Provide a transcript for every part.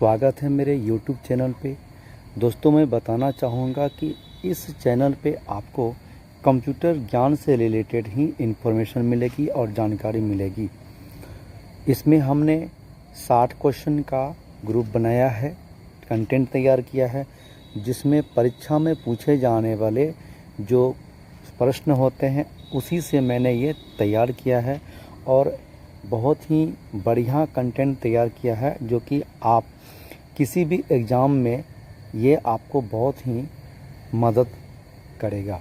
स्वागत है मेरे YouTube चैनल पे। दोस्तों, मैं बताना चाहूँगा कि इस चैनल पे आपको कंप्यूटर ज्ञान से रिलेटेड ही इन्फॉर्मेशन मिलेगी और जानकारी मिलेगी। इसमें हमने 60 क्वेश्चन का ग्रुप बनाया है, कंटेंट तैयार किया है, जिसमें परीक्षा में पूछे जाने वाले जो प्रश्न होते हैं उसी से मैंने ये तैयार किया है और बहुत ही बढ़िया कंटेंट तैयार किया है, जो कि आप किसी भी एग्ज़ाम में ये आपको बहुत ही मदद करेगा।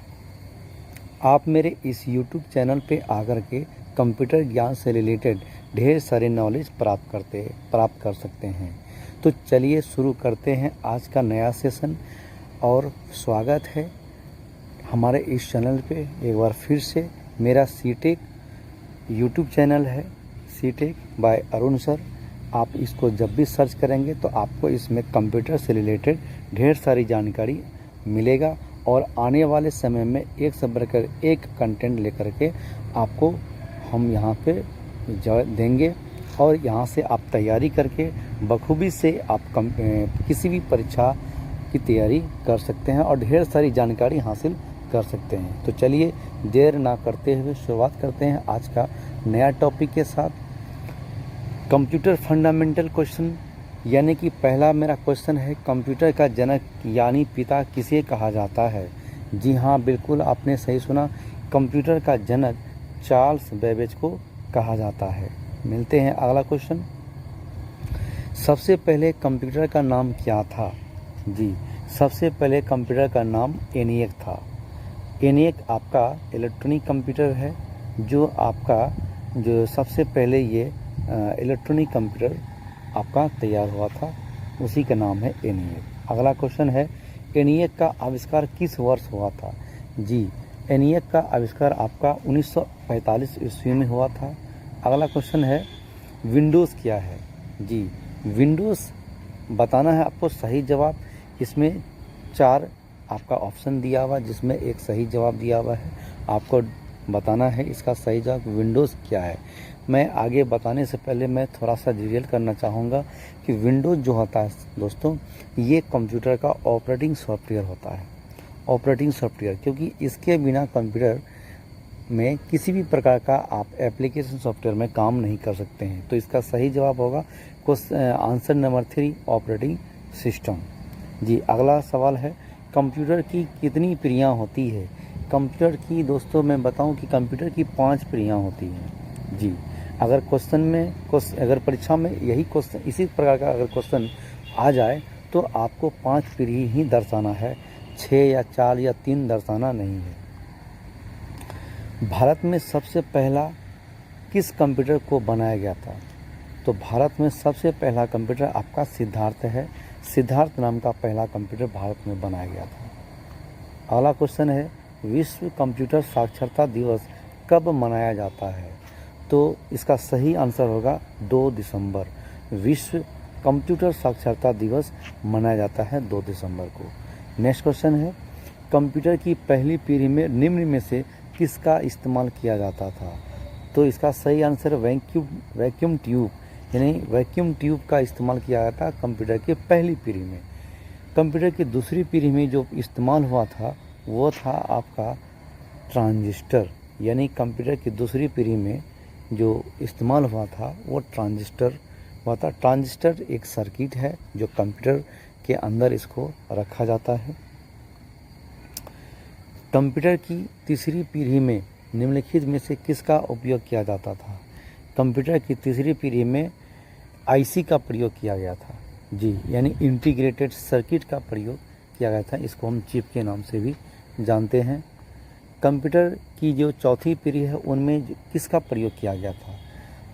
आप मेरे इस YouTube चैनल पे आकर के कंप्यूटर ज्ञान से रिलेटेड ढेर सारे नॉलेज प्राप्त कर सकते हैं। तो चलिए शुरू करते हैं आज का नया सेशन और स्वागत है हमारे इस चैनल पे एक बार फिर से। मेरा सीटेक YouTube चैनल है, सीटेक बाय अरुण सर। आप इसको जब भी सर्च करेंगे तो आपको इसमें कंप्यूटर से रिलेटेड ढेर सारी जानकारी मिलेगा और आने वाले समय में एक से बढ़कर एक कंटेंट लेकर के आपको हम यहाँ पे देंगे और यहाँ से आप तैयारी करके बखूबी से आप किसी भी परीक्षा की तैयारी कर सकते हैं और ढेर सारी जानकारी हासिल कर सकते हैं। तो चलिए देर ना करते हुए शुरुआत करते हैं आज का नया टॉपिक के साथ। कंप्यूटर फंडामेंटल क्वेश्चन, यानी कि पहला मेरा क्वेश्चन है, कंप्यूटर का जनक यानी पिता किसे कहा जाता है? जी हाँ, बिल्कुल आपने सही सुना, कंप्यूटर का जनक चार्ल्स बेबेज को कहा जाता है। मिलते हैं अगला क्वेश्चन। सबसे पहले कंप्यूटर का नाम क्या था? जी, सबसे पहले कंप्यूटर का नाम एनिएक था। एनिएक आपका इलेक्ट्रॉनिक कंप्यूटर है, जो सबसे पहले ये इलेक्ट्रॉनिक कंप्यूटर आपका तैयार हुआ था, उसी का नाम है एनिएक। अगला क्वेश्चन है, एनिएक का आविष्कार किस वर्ष हुआ था? जी, एनिएक का आविष्कार आपका 1945 ईस्वी में हुआ था। अगला क्वेश्चन है, विंडोज़ क्या है? जी, विंडोज़ बताना है आपको सही जवाब। इसमें 4 आपका ऑप्शन दिया हुआ, जिसमें एक सही जवाब दिया हुआ है। आपको बताना है इसका सही जवाब विंडोज़ क्या है। मैं आगे बताने से पहले मैं थोड़ा सा डिटेल करना चाहूँगा कि विंडोज़ जो होता है दोस्तों, ये कंप्यूटर का ऑपरेटिंग सॉफ्टवेयर होता है। ऑपरेटिंग सॉफ्टवेयर, क्योंकि इसके बिना कंप्यूटर में किसी भी प्रकार का आप एप्लीकेशन सॉफ्टवेयर में काम नहीं कर सकते हैं। तो इसका सही जवाब होगा आंसर नंबर 3, ऑपरेटिंग सिस्टम। जी, अगला सवाल है, कंप्यूटर की कितनी प्रक्रियाएं होती है? कंप्यूटर की दोस्तों मैं बताऊं कि कंप्यूटर की 5 प्रक्रियाएं होती हैं। जी, अगर परीक्षा में यही क्वेश्चन इसी प्रकार का अगर क्वेश्चन आ जाए तो आपको 5 प्रक्रिया ही दर्शाना है, 6 या 4 या 3 दर्शाना नहीं है। भारत में सबसे पहला किस कंप्यूटर को बनाया गया था? तो भारत में सबसे पहला कंप्यूटर आपका सिद्धार्थ है। सिद्धार्थ नाम का पहला कंप्यूटर भारत में बनाया गया था। अगला क्वेश्चन है, विश्व कंप्यूटर साक्षरता दिवस कब मनाया जाता है? तो इसका सही आंसर होगा 2 दिसंबर। विश्व कंप्यूटर साक्षरता दिवस मनाया जाता है 2 दिसंबर को। नेक्स्ट क्वेश्चन है, कंप्यूटर की पहली पीढ़ी में निम्न में से किसका इस्तेमाल किया जाता था? तो इसका सही आंसर वैक्यूम ट्यूब, यानी वैक्यूम ट्यूब का इस्तेमाल किया गया था कंप्यूटर की पहली पीढ़ी में। कंप्यूटर की दूसरी पीढ़ी में जो इस्तेमाल हुआ था वो था आपका ट्रांजिस्टर, यानी कंप्यूटर की दूसरी पीढ़ी में जो इस्तेमाल हुआ था वो ट्रांजिस्टर हुआ था। ट्रांजिस्टर एक सर्किट है जो कंप्यूटर के अंदर इसको रखा जाता है। कंप्यूटर की तीसरी पीढ़ी में निम्नलिखित में से किसका उपयोग किया जाता था? कंप्यूटर की तीसरी पीढ़ी में आईसी का प्रयोग किया गया था। जी, यानी इंटीग्रेटेड सर्किट का प्रयोग किया गया था। इसको हम चिप के नाम से भी जानते हैं। कंप्यूटर की जो चौथी पीढ़ी है उनमें किसका प्रयोग किया गया था?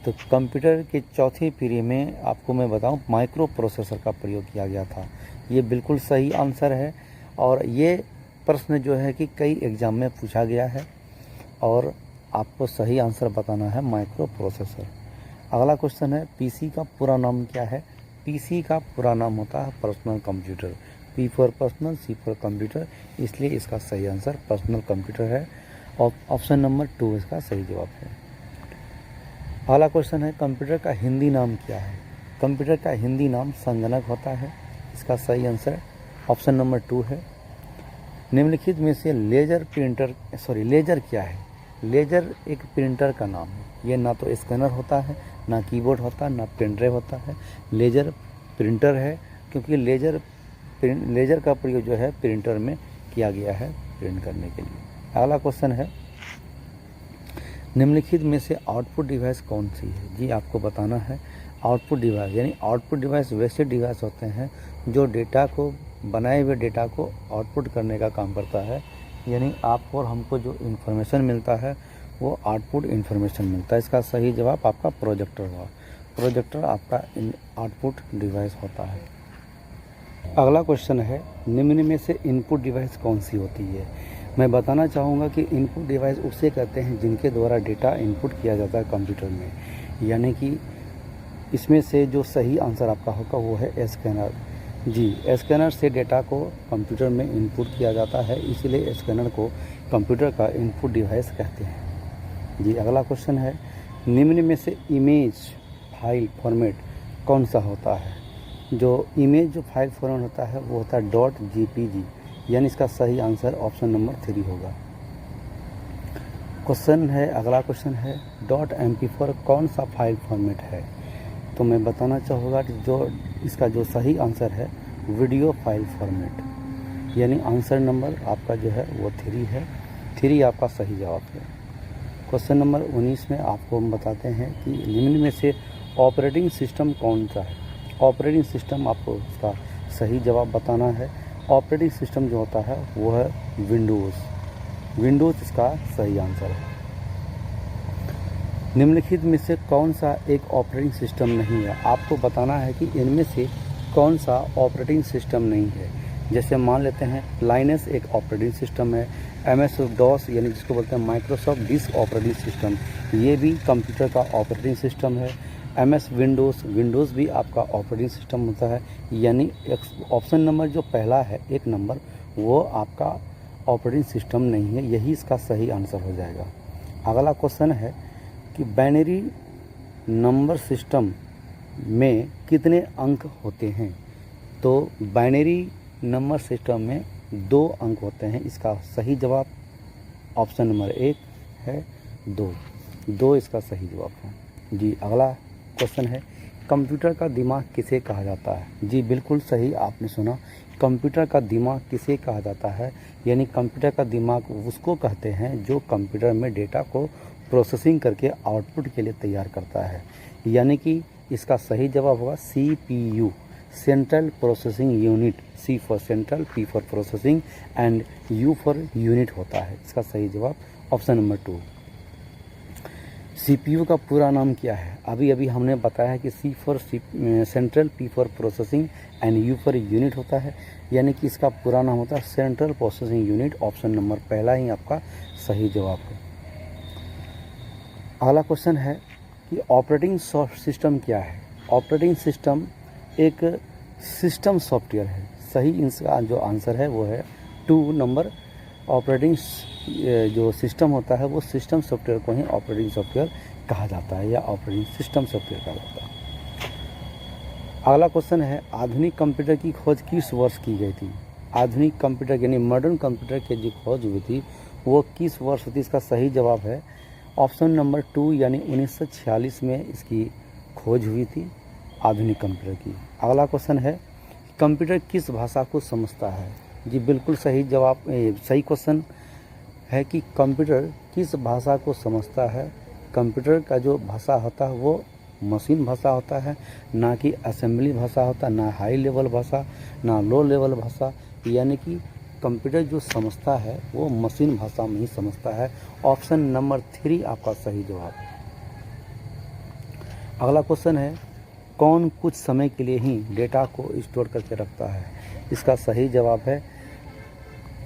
तो कंप्यूटर के चौथी पीढ़ी में आपको मैं बताऊं माइक्रो प्रोसेसर का प्रयोग किया गया था। ये बिल्कुल सही आंसर है और ये प्रश्न जो है कि कई एग्ज़ाम में पूछा गया है और आपको सही आंसर बताना है माइक्रो प्रोसेसर। अगला क्वेश्चन है, पीसी का पूरा नाम क्या है? पीसी का पूरा नाम होता है personal computer. P for personal, C for computer, इसलिए इसका सही आंसर पर्सनल कंप्यूटर है और ऑप्शन नंबर 2 इसका सही जवाब है। अगला क्वेश्चन है, कंप्यूटर का हिंदी नाम क्या है? कंप्यूटर का हिंदी नाम संगणक होता है। इसका सही आंसर ऑप्शन नंबर 2 है। निम्नलिखित में से लेजर क्या है? लेजर एक प्रिंटर का नाम है। ये ना तो स्कैनर होता है, ना कीबोर्ड होता है, ना पेन ड्राइव होता है। लेजर प्रिंटर है, क्योंकि लेजर का प्रयोग जो है प्रिंटर में किया गया है प्रिंट करने के लिए। अगला क्वेश्चन है, निम्नलिखित में से आउटपुट डिवाइस कौन सी है? जी आपको बताना है। आउटपुट डिवाइस यानी आउटपुट डिवाइस वैसे डिवाइस होते हैं जो डेटा को, बनाए हुए डेटा को आउटपुट करने का काम करता है। यानी आपको और हमको जो इन्फॉर्मेशन मिलता है वो आउटपुट इन्फॉर्मेशन मिलता है। इसका सही जवाब आपका प्रोजेक्टर हुआ। प्रोजेक्टर आपका आउटपुट डिवाइस होता है। अगला क्वेश्चन है, निम्न में से इनपुट डिवाइस कौन सी होती है? मैं बताना चाहूँगा कि इनपुट डिवाइस उसे कहते हैं जिनके द्वारा डेटा इनपुट किया जाता है कंप्यूटर में। यानी कि इसमें से जो सही आंसर आपका होगा वो है स्कैनर। जी, स्कैनर से डेटा को कंप्यूटर में इनपुट किया जाता है, इसलिए स्कैनर को कंप्यूटर का इनपुट डिवाइस कहते हैं। जी, अगला क्वेश्चन है, निम्न में से इमेज फाइल फॉर्मेट कौन सा होता है? जो इमेज जो फाइल फॉर्मेट होता है वो होता है .jpg, यानी इसका सही आंसर ऑप्शन नंबर 3 होगा। क्वेश्चन है, अगला क्वेश्चन है, .mp4 कौन सा फाइल फॉर्मेट है? तो मैं बताना चाहूँगा कि इसका जो सही आंसर है वीडियो फाइल फॉर्मेट, यानी आंसर नंबर आपका जो है वो 3 है। 3 आपका सही जवाब है। क्वेश्चन नंबर 19 में आपको हम बताते हैं कि निम्न में से ऑपरेटिंग सिस्टम कौन सा है? ऑपरेटिंग सिस्टम आपको इसका सही जवाब बताना है। ऑपरेटिंग सिस्टम जो होता है वो है विंडोज़ इसका सही आंसर है। निम्नलिखित में से कौन सा एक ऑपरेटिंग सिस्टम नहीं है? आपको बताना है कि इनमें से कौन सा ऑपरेटिंग सिस्टम नहीं है। जैसे मान लेते हैं लाइनस एक ऑपरेटिंग सिस्टम है, MS DOS यानी जिसको बोलते हैं माइक्रोसॉफ्ट डिस्क ऑपरेटिंग सिस्टम, ये भी कंप्यूटर का ऑपरेटिंग सिस्टम है। MS विंडोज़ भी आपका ऑपरेटिंग सिस्टम होता है। यानी ऑप्शन नंबर जो पहला है 1 नंबर, वो आपका ऑपरेटिंग सिस्टम नहीं है, यही इसका सही आंसर हो जाएगा। अगला क्वेश्चन है कि बाइनरी नंबर सिस्टम में कितने अंक होते हैं? तो बाइनरी नंबर सिस्टम में 2 अंक होते हैं। इसका सही जवाब ऑप्शन नंबर 1 है, 2 इसका सही जवाब है। जी, अगला क्वेश्चन है, कंप्यूटर का दिमाग किसे कहा जाता है? जी बिल्कुल सही आपने सुना, कंप्यूटर का दिमाग किसे कहा जाता है? यानी कंप्यूटर का दिमाग उसको कहते हैं जो कंप्यूटर में डेटा को प्रोसेसिंग करके आउटपुट के लिए तैयार करता है। यानी कि इसका सही जवाब होगा CPU, central processing unit. C for central, P for processing and U for unit होता है। इसका सही जवाब ऑप्शन नंबर 2। CPU का पूरा नाम क्या है? अभी हमने बताया है कि C for central, P for processing and U for unit होता है। यानी कि इसका पूरा नाम होता है central processing unit. Option number पहला ही आपका सही जवाब है। अगला क्वेश्चन है कि ऑपरेटिंग सिस्टम क्या है? ऑपरेटिंग सिस्टम एक सिस्टम सॉफ्टवेयर है। सही इसका जो आंसर है वो है 2 नंबर। ऑपरेटिंग जो सिस्टम होता है वो सिस्टम सॉफ्टवेयर को ही ऑपरेटिंग सॉफ्टवेयर कहा जाता है या ऑपरेटिंग सिस्टम सॉफ्टवेयर कहा जाता है। अगला क्वेश्चन है, आधुनिक कंप्यूटर की खोज किस वर्ष की गई थी? आधुनिक कंप्यूटर यानी मॉडर्न कंप्यूटर की जो खोज हुई थी वो किस वर्ष हुई थी? इसका सही जवाब है ऑप्शन नंबर 2 यानी 1946 में इसकी खोज हुई थी आधुनिक कंप्यूटर की। अगला क्वेश्चन है, कंप्यूटर किस भाषा को समझता है? जी बिल्कुल सही जवाब, सही क्वेश्चन है कि कंप्यूटर किस भाषा को समझता है। कंप्यूटर का जो भाषा होता है वो मशीन भाषा होता है, ना कि असेंबली भाषा होता है, ना हाई लेवल भाषा, ना लो लेवल भाषा। यानी कि कंप्यूटर जो समझता है वो मशीन भाषा में ही समझता है। ऑप्शन नंबर 3 आपका सही जवाब है। अगला क्वेश्चन है, कौन कुछ समय के लिए ही डेटा को स्टोर करके रखता है? इसका सही जवाब है,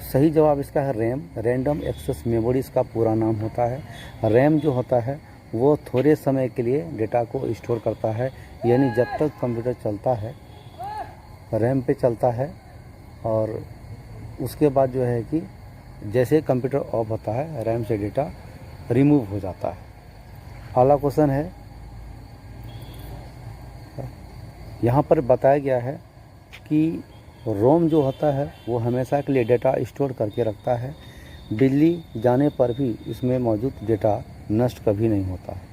सही जवाब इसका है रैम, रैंडम एक्सेस मेमोरी इसका पूरा नाम होता है। रैम जो होता है वो थोड़े समय के लिए डेटा को स्टोर करता है। यानी जब तक कंप्यूटर चलता है रैम पे चलता है, और उसके बाद जो है कि जैसे कंप्यूटर ऑफ होता है रैम से डेटा रिमूव हो जाता है। अगला क्वेश्चन है, यहाँ पर बताया गया है कि रोम जो होता है वो हमेशा के लिए डेटा स्टोर करके रखता है। बिजली जाने पर भी इसमें मौजूद डेटा नष्ट कभी नहीं होता है।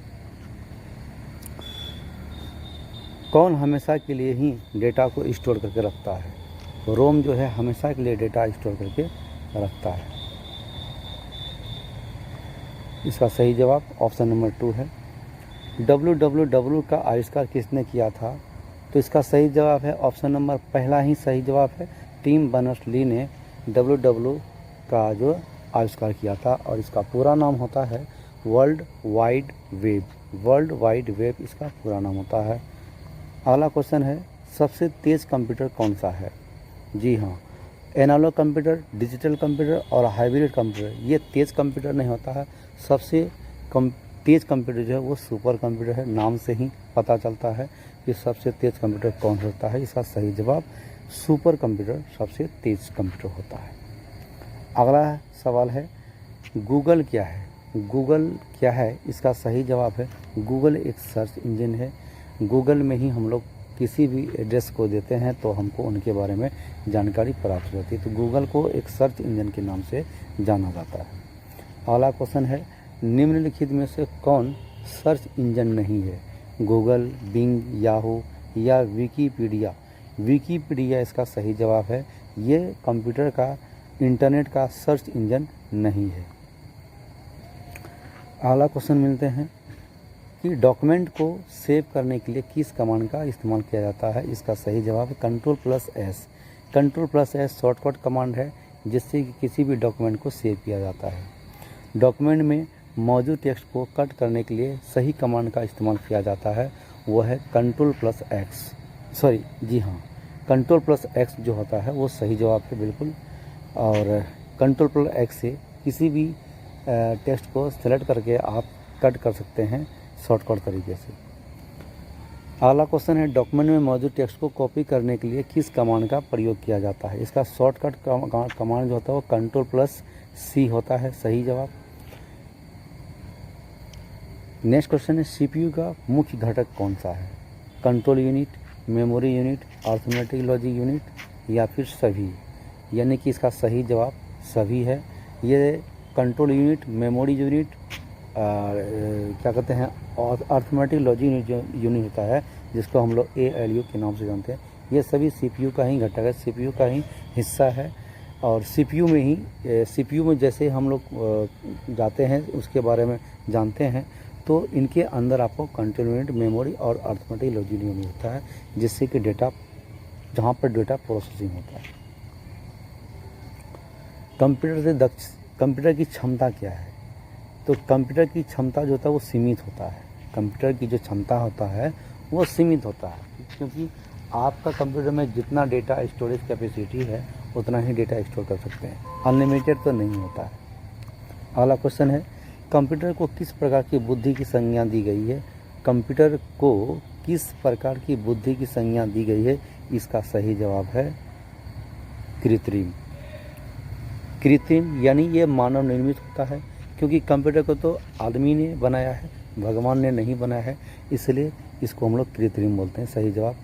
कौन हमेशा के लिए ही डेटा को स्टोर करके रखता है? रोम जो है हमेशा के लिए डेटा स्टोर करके रखता है। इसका सही जवाब ऑप्शन नंबर 2 है। www का आविष्कार किसने किया था? तो इसका सही जवाब है ऑप्शन नंबर पहला ही सही जवाब है। टिम बर्नर्स-ली ने www का जो आविष्कार किया था और इसका पूरा नाम होता है world wide web. World wide web इसका पूरा नाम होता है। अगला क्वेश्चन है, सबसे तेज़ कंप्यूटर कौन सा है? जी हाँ, एनालॉग कंप्यूटर, डिजिटल कंप्यूटर और हाइब्रिड कंप्यूटर, ये तेज़ कंप्यूटर नहीं होता है। सबसे तेज़ कंप्यूटर जो है वो सुपर कंप्यूटर है। नाम से ही पता चलता है कि सबसे तेज़ कंप्यूटर कौन होता है। इसका सही जवाब सुपर कंप्यूटर सबसे तेज़ कंप्यूटर होता है। अगला सवाल है, गूगल क्या है? गूगल क्या है? इसका सही जवाब है गूगल एक सर्च इंजन है। गूगल में ही हम लोग किसी भी एड्रेस को देते हैं तो हमको उनके बारे में जानकारी प्राप्त होती है। तो गूगल को एक सर्च इंजन के नाम से जाना जाता है। अगला क्वेश्चन है, निम्नलिखित में से कौन सर्च इंजन नहीं है? गूगल, बिंग, याहू या विकीपीडिया? विकीपीडिया इसका सही जवाब है। ये कंप्यूटर का इंटरनेट का सर्च इंजन नहीं है। अगला क्वेश्चन मिलते हैं कि डॉक्यूमेंट को सेव करने के लिए किस कमांड का इस्तेमाल किया जाता है? इसका सही जवाब है Ctrl+S। Ctrl+S शॉर्टकट कमांड है जिससे कि किसी भी डॉक्यूमेंट को सेव किया जाता है। डॉक्यूमेंट में मौजूद टेक्स्ट को कट करने के लिए सही कमांड का इस्तेमाल किया जाता है, वो है Ctrl+X। सॉरी, जी हाँ, Ctrl+X जो होता है वो सही जवाब है बिल्कुल। और Ctrl+X से किसी भी टेक्स्ट को सेलेक्ट करके आप कट कर सकते हैं शॉर्टकट तरीके से। अगला क्वेश्चन है, डॉक्यूमेंट में मौजूद टेक्स्ट को कॉपी करने के लिए किस कमांड का प्रयोग किया जाता है? इसका शॉर्टकट कमांड जो होता है वो Ctrl+C होता है। सही जवाब। नेक्स्ट क्वेश्चन है, सीपीयू का मुख्य घटक कौन सा है? Control unit, memory unit, arithmetic logic unit या फिर सभी? यानी कि इसका सही जवाब सभी है। ये कंट्रोल यूनिट, मेमोरी यूनिट, क्या कहते हैं, और अरिथमेटिक लॉजिक यूनिट होता है जिसको हम लोग ALU के नाम से जानते हैं। ये सभी सीपीयू का ही घटक है, सीपीयू का ही हिस्सा है। और सीपीयू में जैसे हम लोग जाते हैं उसके बारे में जानते हैं, तो इनके अंदर आपको कंट्रोल यूनिट, मेमोरी और अरिथमेटिक लॉजिक यूनिट होता है जिससे कि डेटा, जहाँ पर डेटा प्रोसेसिंग होता है। कंप्यूटर की क्षमता क्या है? तो कंप्यूटर की क्षमता जो होता है वो सीमित होता है। कंप्यूटर की जो क्षमता होता है वो सीमित होता है, क्योंकि आपका कंप्यूटर में जितना डेटा स्टोरेज कैपेसिटी है उतना ही डेटा स्टोर कर सकते हैं, अनलिमिटेड तो नहीं होता है। अगला क्वेश्चन है, कंप्यूटर को किस प्रकार की बुद्धि की संज्ञा दी गई है? कंप्यूटर को किस प्रकार की बुद्धि की संज्ञा दी गई है? इसका सही जवाब है कृत्रिम। कृत्रिम यानी ये मानव निर्मित होता है, क्योंकि कंप्यूटर को तो आदमी ने बनाया है, भगवान ने नहीं बनाया है, इसलिए इसको हम लोग कृत्रिम बोलते हैं। सही जवाब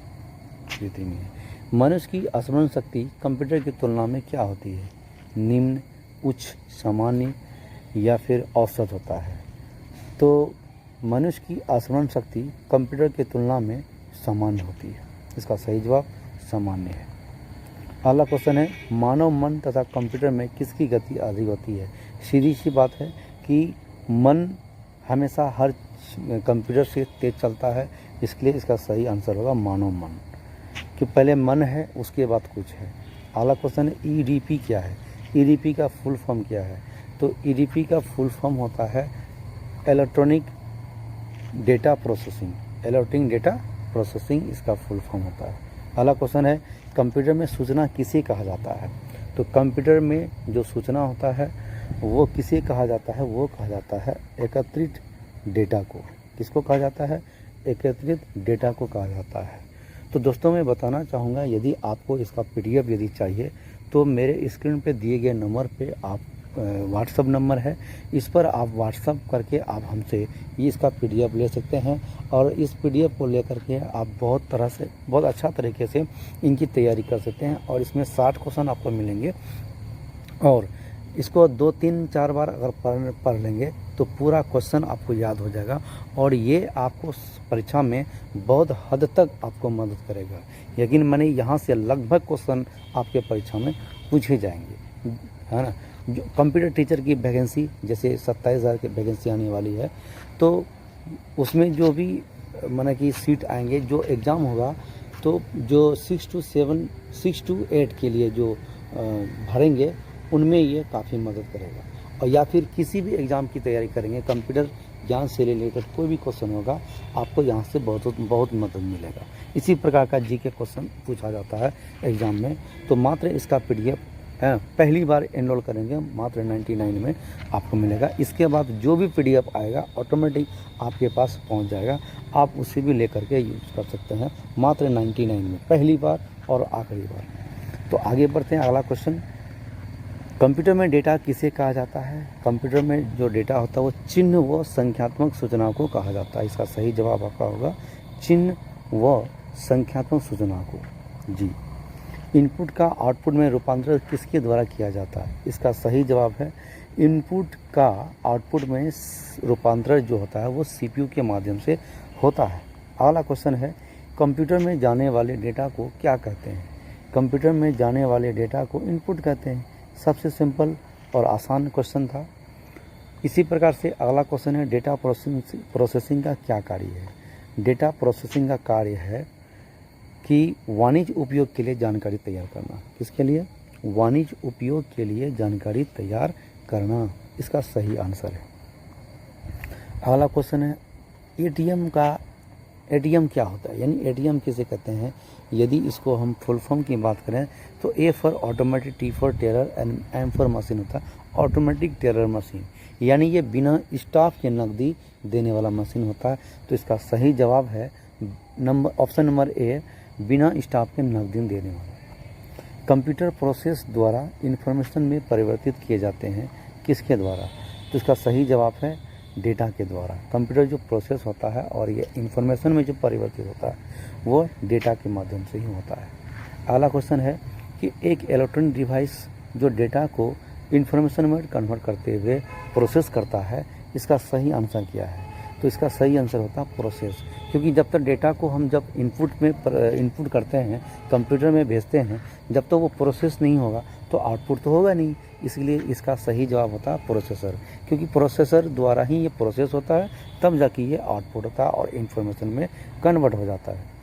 कृत्रिम है। मनुष्य की स्मरण शक्ति कंप्यूटर की तुलना में क्या होती है? निम्न, उच्च, सामान्य या फिर औसत होता है? तो मनुष्य की स्मरण शक्ति कंप्यूटर की तुलना में सामान्य होती है। इसका सही जवाब सामान्य है। अगला क्वेश्चन है, मानव मन तथा कंप्यूटर में किसकी गति अधिक होती है? सीधी सी बात है कि मन हमेशा हर कंप्यूटर से तेज चलता है, इसलिए इसका सही आंसर होगा मानव मन, कि पहले मन है उसके बाद कुछ है। अगला क्वेश्चन है, EDP क्या है? EDP का फुल फॉर्म क्या है? तो EDP का फुल फॉर्म होता है electronic data processing. Electronic data processing इसका फुल फॉर्म होता है। अगला क्वेश्चन है, कंप्यूटर में सूचना किसे कहा जाता है? तो कंप्यूटर में जो सूचना होता है वो किसे कहा जाता है? वो कहा जाता है एकत्रित डेटा को। किसको कहा जाता है? एकत्रित डेटा को कहा जाता है। तो दोस्तों मैं बताना चाहूँगा, यदि आपको इसका PDF यदि चाहिए तो मेरे स्क्रीन पे दिए गए नंबर पे आप व्हाट्सअप नंबर है, इस पर आप व्हाट्सअप करके आप हमसे ये इसका PDF ले सकते हैं और इस PDF को लेकर के आप बहुत अच्छा तरीके से इनकी तैयारी कर सकते हैं और इसमें 60 क्वेश्चन आपको मिलेंगे और इसको 2, 3, 4 बार अगर पढ़ लेंगे तो पूरा क्वेश्चन आपको याद हो जाएगा और ये आपको परीक्षा में बहुत हद तक आपको मदद करेगा। यकीन मानिए यहाँ से लगभग क्वेश्चन आपके परीक्षा में पूछे जाएंगे, है ना। जो कंप्यूटर टीचर की वैकेंसी जैसे 27,000 की वैकेंसी आने वाली है, तो उसमें जो भी माने कि सीट आएंगे, जो एग्ज़ाम होगा, तो जो 6 to 8 के लिए जो भरेंगे उनमें ये काफ़ी मदद करेगा। और या फिर किसी भी एग्ज़ाम की तैयारी करेंगे, कंप्यूटर ज्ञान से रिलेटेड कोई भी क्वेश्चन होगा, आपको यहाँ से बहुत मदद मिलेगा। इसी प्रकार का GK क्वेश्चन पूछा जाता है एग्ज़ाम में। तो मात्र इसका PDF पहली बार एनरोल करेंगे मात्र 99 में आपको मिलेगा। इसके बाद जो भी PDF आएगा ऑटोमेटिक आपके पास पहुँच जाएगा, आप उसे भी लेकर के यूज़ कर सकते हैं मात्र 99 में, पहली बार और आखिरी बार। तो आगे बढ़ते हैं, अगला क्वेश्चन, कंप्यूटर में डेटा किसे कहा जाता है? कंप्यूटर में जो डेटा होता है वो चिन्ह व संख्यात्मक सूचनाओं को कहा जाता है। इसका सही जवाब आपका होगा चिन्ह व संख्यात्मक सूचना को। जी, इनपुट का आउटपुट में रूपांतरण किसके द्वारा किया जाता है? इसका सही जवाब है इनपुट का आउटपुट में रूपांतरण जो होता है वो CPU के माध्यम से होता है। अगला क्वेश्चन है, कंप्यूटर में जाने वाले डेटा को क्या कहते हैं? कंप्यूटर में जाने वाले डेटा को इनपुट कहते हैं। सबसे सिंपल और आसान क्वेश्चन था। इसी प्रकार से अगला क्वेश्चन है, डेटा प्रोसेसिंग का क्या कार्य है? डेटा प्रोसेसिंग का कार्य है कि वाणिज्य उपयोग के लिए जानकारी तैयार करना। किसके लिए? वाणिज्य उपयोग के लिए जानकारी तैयार करना, इसका सही आंसर है। अगला क्वेश्चन है, ATM क्या होता है, यानी ATM किसे कहते हैं? यदि इसको हम फुल फॉर्म की बात करें तो A for automatic, T for teller and M for machine होता है, ऑटोमेटिक टेलर मशीन, यानी ये बिना स्टाफ के नकदी देने वाला मशीन होता है। तो इसका सही जवाब है ऑप्शन नंबर A, बिना स्टाफ के नकदी देने वाला। कंप्यूटर प्रोसेस द्वारा इंफॉर्मेशन में परिवर्तित किए जाते हैं, किसके द्वारा? तो इसका सही जवाब है डेटा के द्वारा। कंप्यूटर जो प्रोसेस होता है और ये इंफॉर्मेशन में जो परिवर्तित होता है वो डेटा के माध्यम से ही होता है। अगला क्वेश्चन है कि एक इलेक्ट्रॉनिक डिवाइस जो डेटा को इंफॉर्मेशन में कन्वर्ट करते हुए प्रोसेस करता है, इसका सही आंसर क्या है? तो इसका सही आंसर होता है प्रोसेस, क्योंकि जब तक डेटा को हम जब इनपुट करते हैं, कंप्यूटर में भेजते हैं, जब तक वो प्रोसेस नहीं होगा तो आउटपुट तो होगा नहीं। इसलिए इसका सही जवाब होता है प्रोसेसर, क्योंकि प्रोसेसर द्वारा ही ये प्रोसेस होता है, तब जाके ये आउटपुट होता है और इन्फॉर्मेशन में कन्वर्ट हो जाता है।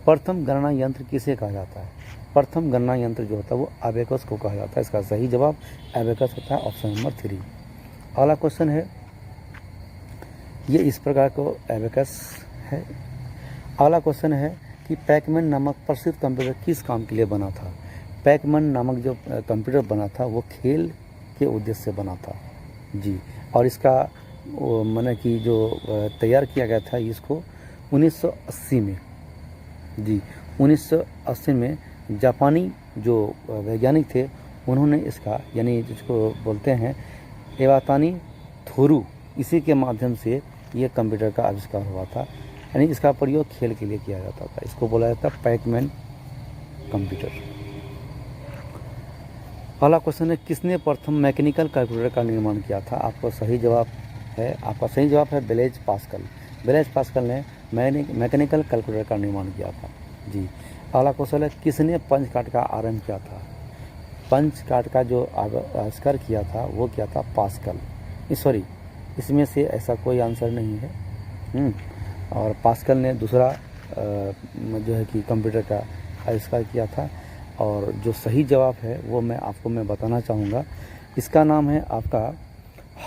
प्रथम गणना यंत्र किसे कहा जाता है? प्रथम गणना यंत्र जो होता है वो एबेकस को कहा जाता है। इसका सही जवाब एबेकस होता है, ऑप्शन नंबर 3। अगला क्वेश्चन है, ये इस प्रकार को एबेकस है। अगला क्वेश्चन है कि पैकमैन नामक प्रसिद्ध कंप्यूटर किस काम के लिए बना था? पैकमैन नामक जो कंप्यूटर बना था वो खेल के उद्देश्य से बना था। जी, और इसका माने कि जो तैयार किया गया था इसको 1980 में। जी, 1980 में जापानी जो वैज्ञानिक थे उन्होंने इसका, यानी जिसको बोलते हैं इवातानी थोरू, इसी के माध्यम से ये कंप्यूटर का आविष्कार हुआ था, यानी इसका प्रयोग खेल के लिए किया जाता था। इसको बोला जाता है पैकमैन कंप्यूटर। अगला क्वेश्चन है, किसने प्रथम मैकेनिकल कैलकुलेटर का निर्माण किया था? आपका सही जवाब है ब्लेज पास्कल। ब्लेज पास्कल ने मैकेनिकल कैलकुलेटर का निर्माण किया था। जी, अगला क्वेश्चन है, किसने पंच कार्ड का आरंभ किया था? पंच कार्ड का जो आविष्कार किया था वो क्या था? पास्कल। सॉरी, इसमें से ऐसा कोई आंसर नहीं है। और पास्कल ने दूसरा जो है कि कंप्यूटर का आविष्कार किया था। और जो सही जवाब है वो मैं बताना चाहूँगा। इसका नाम है आपका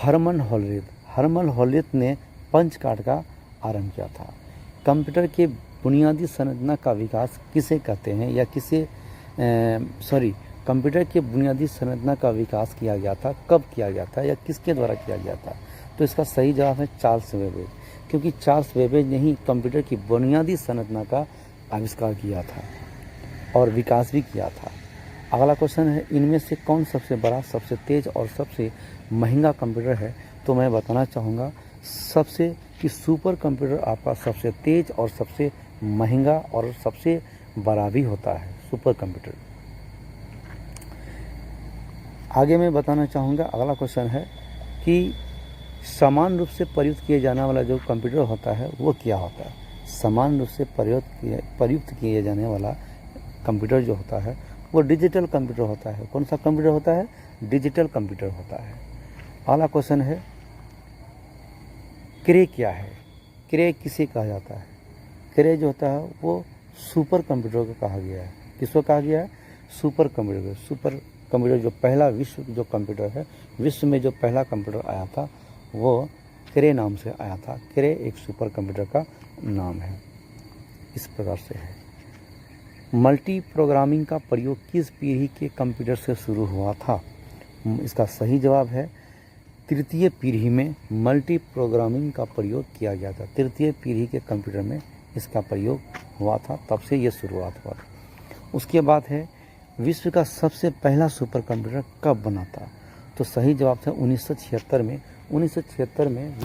हरमन होलरेथ। हरमन होलरेथ ने पंच कार्ड का आरंभ किया था। कंप्यूटर के बुनियादी संरचना का विकास किसे कहते हैं, या कंप्यूटर के बुनियादी संरचना का विकास किया गया था, कब किया गया था या किसके द्वारा किया गया था? तो इसका सही जवाब है चार्ल्स बेबेज, क्योंकि चार्ल्स बेबेज ने ही कंप्यूटर की बुनियादी संरचना का आविष्कार किया था और विकास भी किया था। अगला क्वेश्चन है, इनमें से कौन सबसे बड़ा, सबसे तेज़ और सबसे महंगा कंप्यूटर है? तो मैं बताना चाहूँगा सबसे कि सुपर कंप्यूटर आपका सबसे तेज़ और सबसे महंगा और सबसे बड़ा भी होता है, सुपर कंप्यूटर। आगे मैं बताना चाहूँगा, अगला क्वेश्चन है कि समान रूप से प्रयुक्त किए जाने वाला जो कंप्यूटर होता है वो क्या होता है? समान रूप से प्रयुक्त किए जाने वाला कंप्यूटर जो होता है वो डिजिटल कंप्यूटर होता है। कौन सा कंप्यूटर होता है? डिजिटल कंप्यूटर होता है। अगला क्वेश्चन है, क्रे क्या है? क्रे किसे कहा जाता है? क्रे जो होता है वो सुपर कंप्यूटर को कहा गया है। किसको कहा गया है? Super computer. सुपर कंप्यूटर जो पहला विश्व जो कंप्यूटर है, विश्व में जो पहला कंप्यूटर आया था वो क्रे नाम से आया था। क्रे एक सुपर कंप्यूटर का नाम है। इस प्रकार से है। मल्टी प्रोग्रामिंग का प्रयोग किस पीढ़ी के कंप्यूटर से शुरू हुआ था? इसका सही जवाब है तृतीय पीढ़ी में मल्टी प्रोग्रामिंग का प्रयोग किया गया था। तृतीय पीढ़ी के कंप्यूटर में इसका प्रयोग हुआ था, तब से ये शुरुआत हुआ था। उसके बाद है, विश्व का सबसे पहला सुपर कंप्यूटर कब बना था? तो सही जवाब था 1976 में। 1976 में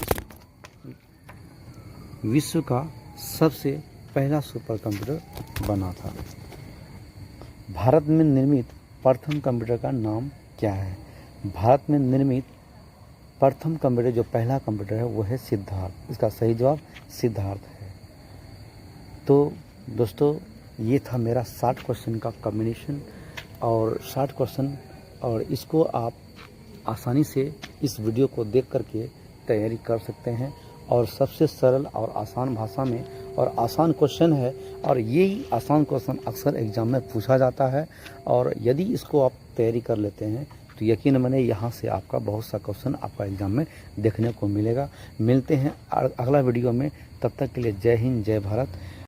विश्व का सबसे पहला सुपर कंप्यूटर बना था। भारत में निर्मित प्रथम कंप्यूटर का नाम क्या है? भारत में निर्मित प्रथम कंप्यूटर जो पहला कंप्यूटर है वो है सिद्धार्थ। इसका सही जवाब सिद्धार्थ है। तो दोस्तों ये था मेरा 60 क्वेश्चन का कॉम्बिनेशन और 60 क्वेश्चन, और इसको आप आसानी से इस वीडियो को देख करके तैयारी कर सकते हैं। और सबसे सरल और आसान भाषा में और आसान क्वेश्चन है, और यही आसान क्वेश्चन अक्सर एग्ज़ाम में पूछा जाता है। और यदि इसको आप तैयारी कर लेते हैं तो यकीन मानिए यहाँ से आपका बहुत सा क्वेश्चन आपका एग्ज़ाम में देखने को मिलेगा। मिलते हैं अगला वीडियो में, तब तक के लिए जय हिंद, जय भारत।